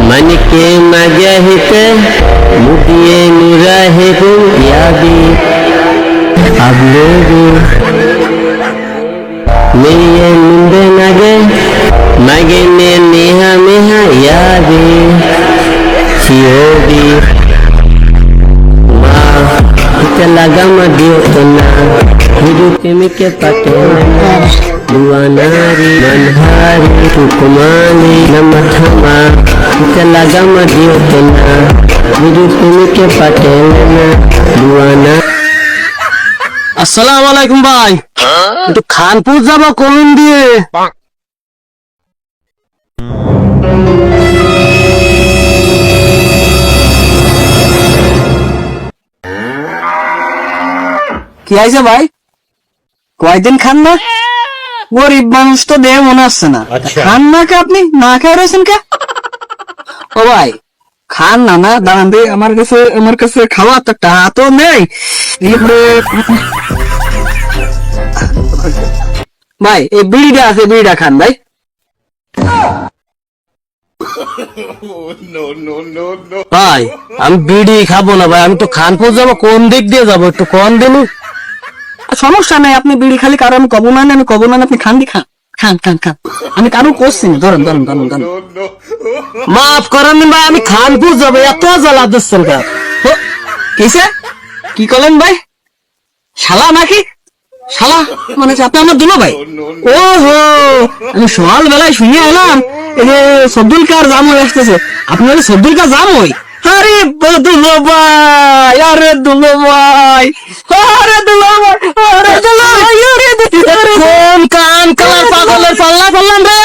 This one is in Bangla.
मन के मजहित मुझे मुराहिब यादी अब लोगों मेरे मुंडे मगे ने नेहा मेहा यादी सियोगी माँ लगा मदियो तना हिडू के पटेना दुआनारी मनहारी तुकुमानी नमथमा लगा मदियो तना हिडू के पटेना दुआना। আসসালামু আলাইকুম ভাই, একটু খানপুর যাবো কোন দিয়ে? কি হয়েছে ভাই, কয়দিন খান না? গরিব মানুষ তো দেহ মনে আসছে না। খান না কে আপনি, না খেয়ে রয়েছেন কে? ও ভাই খান না, না দাঁড়ান দিয়ে আমার কাছে খাওয়া তো টাকা তো নেই। ভাই এই বিড়িটা আছে, বিড়িটা খান ভাই। ভাই আমি বিড়ি খাবো না ভাই, আমি তো খানপুর যাবো, কোন দিক দিয়ে যাবো একটু কোন দিন? সমস্যা নাই, আপনি বিড়ি খালি কারো আমি কব না, আমি কব না, আপনি খান দি খান খান খান খান, আমি কারো করছি না। ধরেন ধরেন ধরেন ধরেন, মাফ করেন ভাই, আমি খানপুর যাবো, এত জ্বালা দিচ্ছেন কেন? কিসে কি করলেন ভাই? শালা নাকি? শালা মানে আপনি আমার দুলো ভাই? ও হো, আমি সকাল বেলায় শুনে এলাম এই যে সব্দুল কার জাম হয়ে আসতেছে, আপনার সব্দুল কার জাম হই। আরে দুলো ভাই, আরে দুলো ভাই, আরে দুলো ভাই, আরে দুলো ভাই, আরে কোন কান কালার পাগলের পাল্লা পাল্লাম রে।